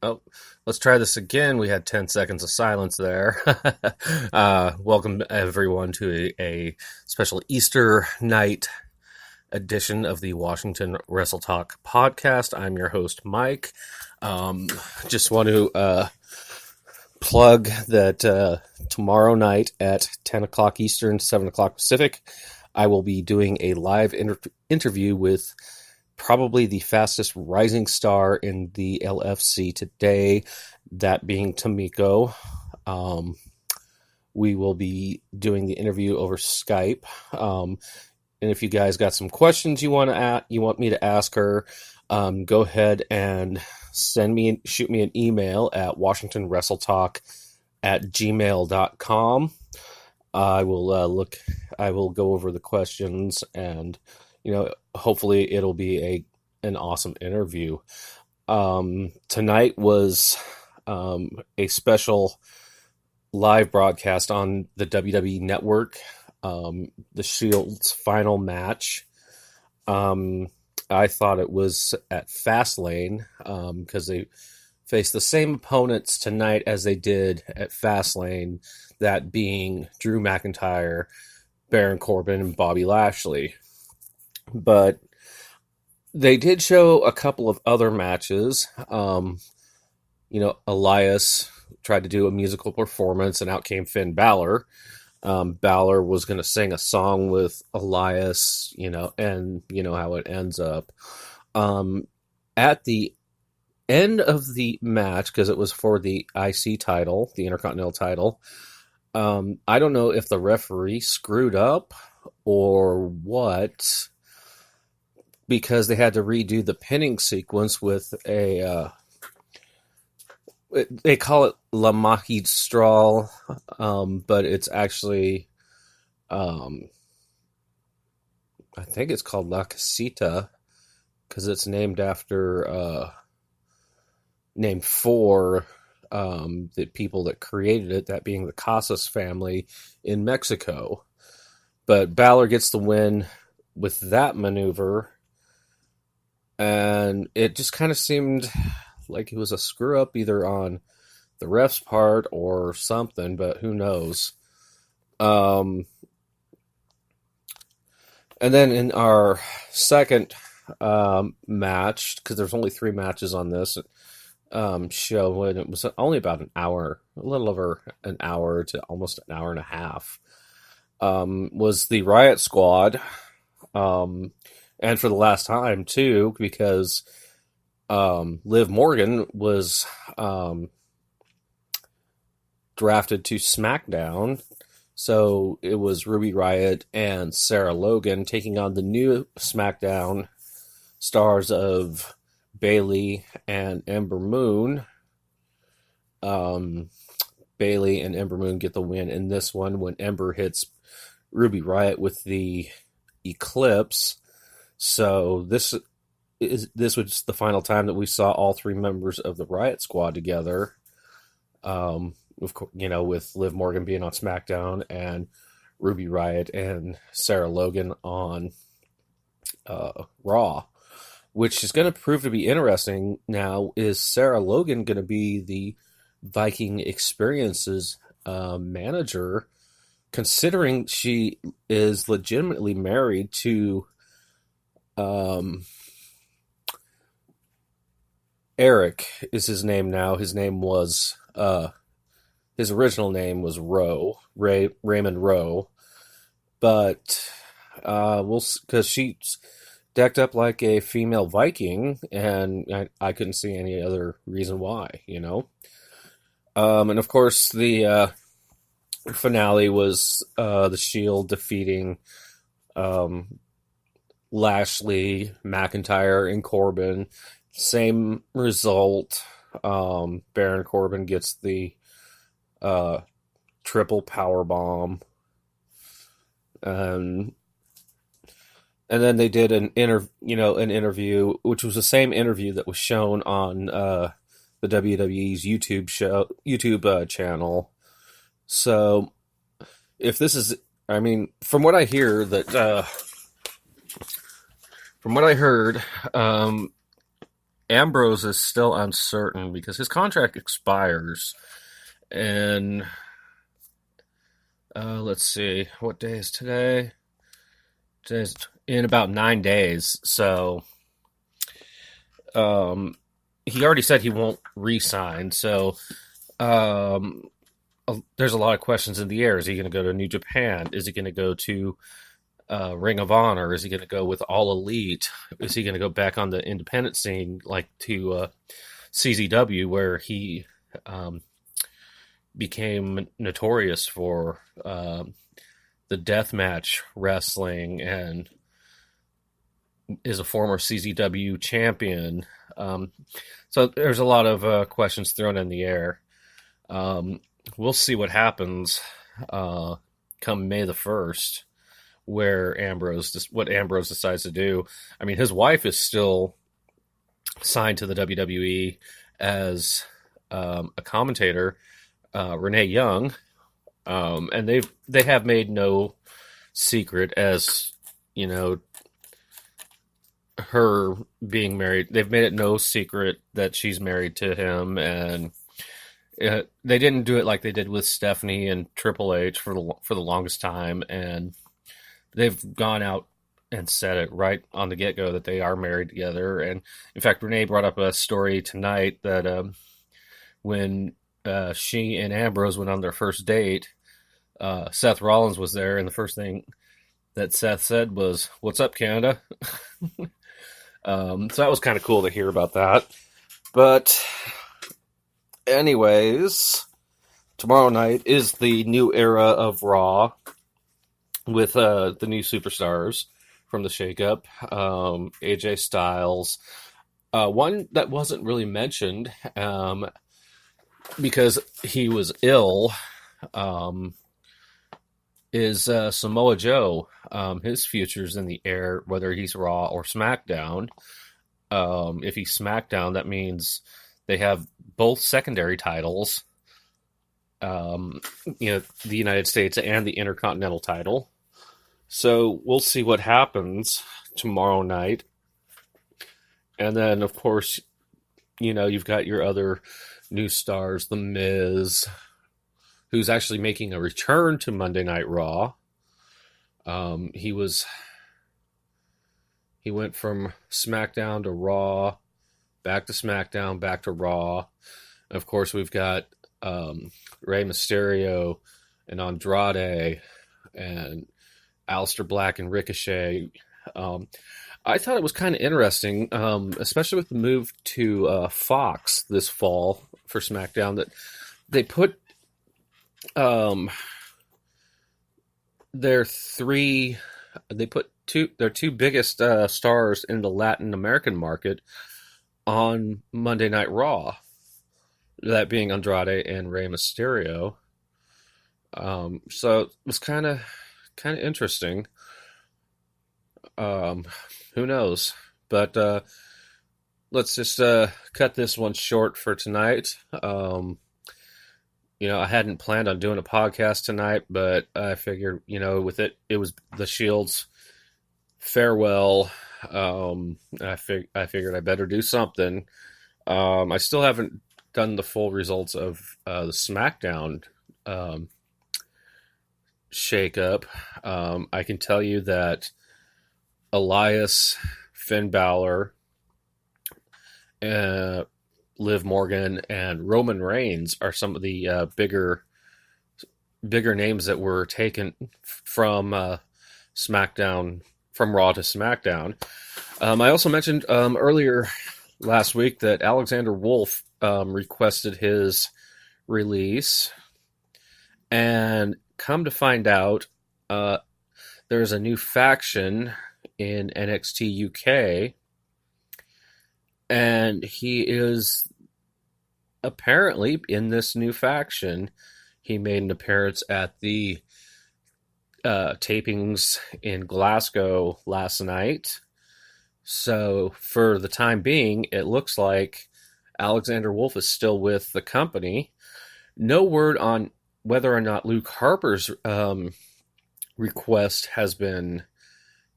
Oh, let's try this again. We had 10 seconds of silence there. Welcome, everyone, to a special Easter night edition of the Washington Wrestle Talk podcast. I'm your host, Mike. Just want to plug that tomorrow night at 10 o'clock Eastern, 7 o'clock Pacific, I will be doing a live interview with probably the fastest rising star in the LFC today, that being Tomiko. We will be doing the interview over Skype. And if you guys got some questions you want me to ask her, go ahead and shoot me an email at washingtonwrestletalk@gmail.com. I will go over the questions, and hopefully it'll be an awesome interview. Tonight was a special live broadcast on the WWE Network, the Shield's final match. I thought it was at Fastlane, because they faced the same opponents tonight as they did at Fastlane, that being Drew McIntyre, Baron Corbin, and Bobby Lashley. But they did show a couple of other matches. Elias tried to do a musical performance, and out came Finn Balor. Balor was going to sing a song with Elias, and how it ends up. At the end of the match, because it was for the IC title, the Intercontinental title, I don't know if the referee screwed up or what, because they had to redo the pinning sequence with they call it La Magistral, but it's actually, I think it's called La Casita, because it's named for the people that created it, that being the Casas family in Mexico. But Balor gets the win with that maneuver, and it just kind of seemed like it was a screw up either on the ref's part or something, but who knows. And then in our second match, because there's only 3 matches on this show, and it was only about an hour, a little over an hour to almost an hour and a half, was the Riot Squad. And for the last time, too, because Liv Morgan was drafted to SmackDown. So it was Ruby Riott and Sarah Logan taking on the new SmackDown stars of Bayley and Ember Moon. Bayley and Ember Moon get the win in this one when Ember hits Ruby Riott with the Eclipse. So this was the final time that we saw all 3 members of the Riot Squad together. With Liv Morgan being on SmackDown and Ruby Riott and Sarah Logan on Raw, which is going to prove to be interesting. Now, is Sarah Logan going to be the Viking Experience's manager, considering she is legitimately married to Eric is his name now. His name was his original name was Raymond Rowe, but because she's decked up like a female Viking, and I couldn't see any other reason why, and of course the finale was the Shield defeating Lashley, McIntyre, and Corbin. Same result. Baron Corbin gets the triple power bomb, and then they did an interview, which was the same interview that was shown on the WWE's YouTube channel. So if this is, from what I hear, from what I heard, Ambrose is still uncertain because his contract expires. And let's see, what day is today? Today's in about 9 days. So um, he already said he won't re-sign. So um, there's a lot of questions in the air. Is he going to go to New Japan? Is he going to go to Ring of Honor? Is he going to go with All Elite? Is he going to go back on the independent scene, like to CZW, where he um, became notorious for the deathmatch wrestling and is a former CZW champion? So there's a lot of questions thrown in the air. Um, we'll see what happens come May the 1st, what Ambrose decides to do. I mean, his wife is still signed to the WWE as a commentator, Renee Young, and they have made no secret, as you know, her being married. They've made it no secret that she's married to him, and they didn't do it like they did with Stephanie and Triple H for the longest time, and they've gone out and said it right on the get go that they are married together. And in fact, Renee brought up a story tonight that when she and Ambrose went on their first date, Seth Rollins was there, and the first thing that Seth said was, "What's up, Canada?" So that was kind of cool to hear about that. But anyways, tomorrow night is the new era of Raw with the new superstars from the shakeup. AJ Styles. One that wasn't really mentioned because he was ill is Samoa Joe. His future's in the air, whether he's Raw or SmackDown. If he's SmackDown, that means they have both secondary titles, the United States and the Intercontinental title. So we'll see what happens tomorrow night. And then, of course, you've got your other new stars, The Miz, who's actually making a return to Monday Night Raw. He went from SmackDown to Raw, back to SmackDown, back to Raw. And of course, we've got Rey Mysterio and Andrade and Aleister Black and Ricochet. I thought it was kind of interesting, especially with the move to Fox this fall for SmackDown, that they put their two biggest stars in the Latin American market on Monday Night Raw. That being Andrade and Rey Mysterio. So it was kind of interesting. Who knows? But let's just cut this one short for tonight. I hadn't planned on doing a podcast tonight, but I figured, with it was the Shield's farewell. I figured I better do something. I still haven't done the full results of the SmackDown shakeup. I can tell you that Elias, Finn Balor, Liv Morgan, and Roman Reigns are some of the bigger names that were taken from SmackDown, from Raw to SmackDown. I also mentioned earlier last week that Alexander Wolfe requested his release, and come to find out, there's a new faction in NXT UK, and he is apparently in this new faction. He made an appearance at the tapings in Glasgow last night. So for the time being, it looks like Alexander Wolfe is still with the company. No word on whether or not Luke Harper's request has been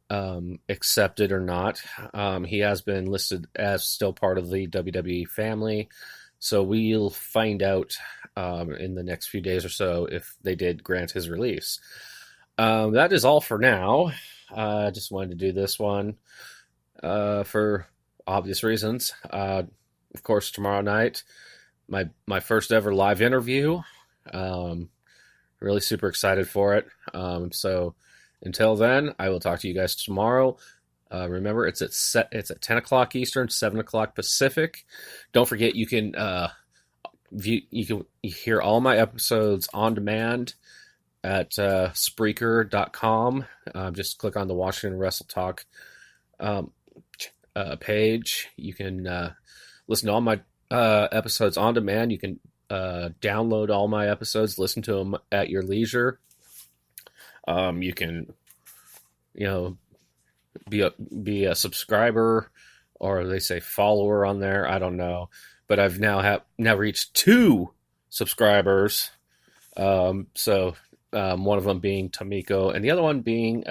accept it or not. He has been listed as still part of the WWE family, so we'll find out in the next few days or so if they did grant his release. That is all for now. I just wanted to do this one for obvious reasons. Of course, tomorrow night, my first ever live interview. Um, Really super excited for it. So until then, I will talk to you guys tomorrow. Remember, it's at 10 o'clock Eastern, 7 o'clock Pacific. Don't forget you can hear all my episodes on demand at Spreaker.com. Just click on the Washington Wrestle Talk um, page. You can listen to all my episodes on demand. You can download all my episodes, listen to them at your leisure. You can, you know, be a subscriber, or they say follower on there. I don't know, but I've now reached 2 subscribers. One of them being Tamiko, and the other one being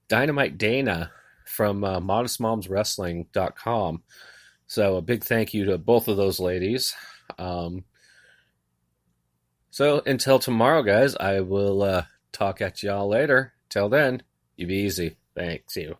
Dynamite Dana from ModestMomsWrestling.com. So a big thank you to both of those ladies. Um, so until tomorrow, guys, I will talk at y'all later. Till then, you be easy. Thanks, you.